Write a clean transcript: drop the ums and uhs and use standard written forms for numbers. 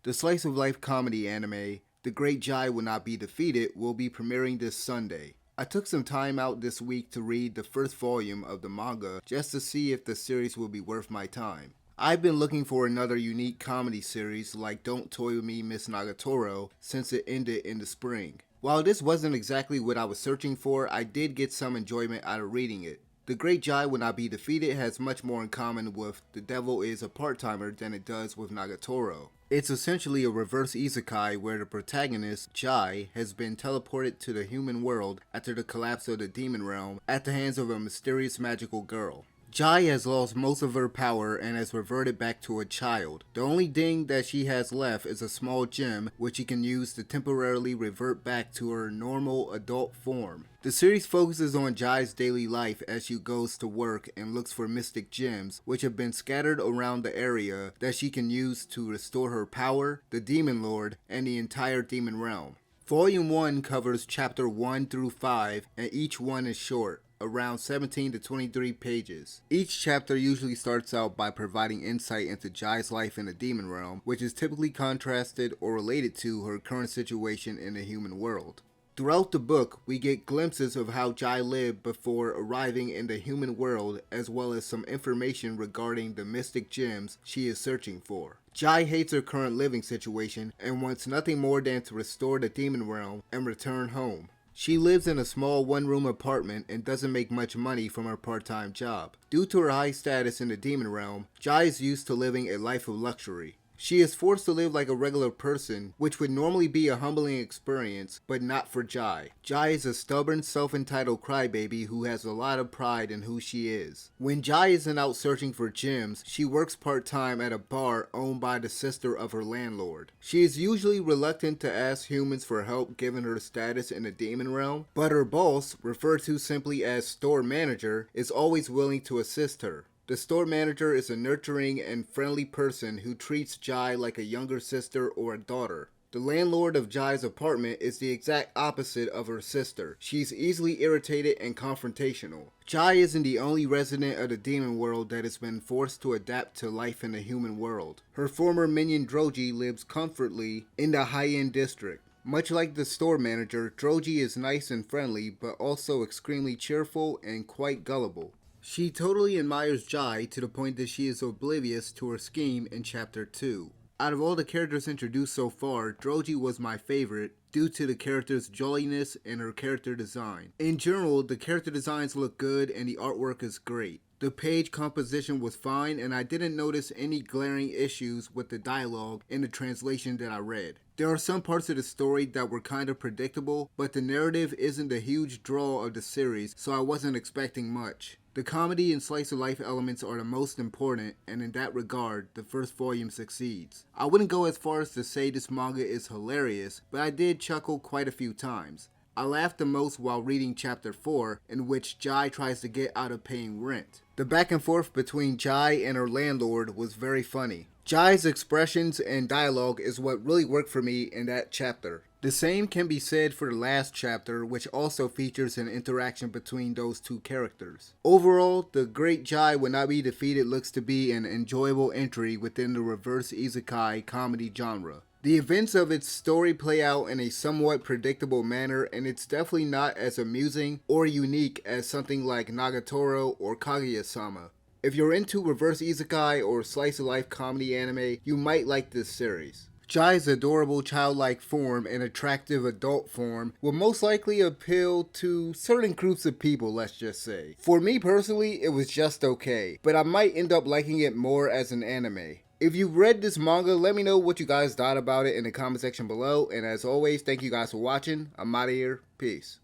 The slice of life comedy anime, The Great Jai Will Not Be Defeated, will be premiering this Sunday. I took some time out this week to read the first volume of the manga just to see if the series will be worth my time. I've been looking for another unique comedy series like Don't Toy With Me Miss Nagatoro since it ended in the spring. While this wasn't exactly what I was searching for, I did get some enjoyment out of reading it. The Great Jai Will Not Be Defeated has much more in common with The Devil Is a Part-Timer than it does with Nagatoro. It's essentially a reverse isekai where the protagonist, Jai, has been teleported to the human world after the collapse of the demon realm at the hands of a mysterious magical girl. Jai has lost most of her power and has reverted back to a child. The only thing that she has left is a small gem which she can use to temporarily revert back to her normal adult form. The series focuses on Jai's daily life as she goes to work and looks for mystic gems which have been scattered around the area that she can use to restore her power, the Demon Lord, and the entire demon realm. Volume 1 covers chapter 1 through 5 and each one is short, around 17 to 23 pages. Each chapter usually starts out by providing insight into Jai's life in the demon realm, which is typically contrasted or related to her current situation in the human world. Throughout the book, we get glimpses of how Jai lived before arriving in the human world, as well as some information regarding the mystic gems she is searching for. Jai hates her current living situation and wants nothing more than to restore the demon realm and return home. She lives in a small one-room apartment and doesn't make much money from her part-time job. Due to her high status in the demon realm, Jai is used to living a life of luxury. She is forced to live like a regular person, which would normally be a humbling experience, but not for Jai. Jai is a stubborn, self-entitled crybaby who has a lot of pride in who she is. When Jai isn't out searching for gems, she works part-time at a bar owned by the sister of her landlord. She is usually reluctant to ask humans for help given her status in the demon realm, but her boss, referred to simply as store manager, is always willing to assist her. The store manager is a nurturing and friendly person who treats Jai like a younger sister or a daughter. The landlord of Jai's apartment is the exact opposite of her sister. She's easily irritated and confrontational. Jai isn't the only resident of the demon world that has been forced to adapt to life in the human world. Her former minion Droji lives comfortably in the high-end district. Much like the store manager, Droji is nice and friendly, but also extremely cheerful and quite gullible. She totally admires Jai to the point that she is oblivious to her scheme in chapter 2. Out of all the characters introduced so far, Droji was my favorite due to the character's jolliness and her character design. In general, the character designs look good and the artwork is great. The page composition was fine and I didn't notice any glaring issues with the dialogue in the translation that I read. There are some parts of the story that were kind of predictable, but the narrative isn't the huge draw of the series, so I wasn't expecting much. The comedy and slice of life elements are the most important, and in that regard, the first volume succeeds. I wouldn't go as far as to say this manga is hilarious, but I did chuckle quite a few times. I laughed the most while reading chapter 4, in which Jai tries to get out of paying rent. The back and forth between Jai and her landlord was very funny. Jai's expressions and dialogue is what really worked for me in that chapter. The same can be said for the last chapter, which also features an interaction between those two characters. Overall, The Great Jai Will Not Be Defeated looks to be an enjoyable entry within the reverse isekai comedy genre. The events of its story play out in a somewhat predictable manner, and it's definitely not as amusing or unique as something like Nagatoro or Kaguya-sama. If you're into reverse isekai or slice of life comedy anime, you might like this series. Jai's adorable childlike form and attractive adult form will most likely appeal to certain groups of people, let's just say. For me personally, it was just okay, but I might end up liking it more as an anime. If you've read this manga, let me know what you guys thought about it in the comment section below, and as always, thank you guys for watching. I'm out of here. Peace.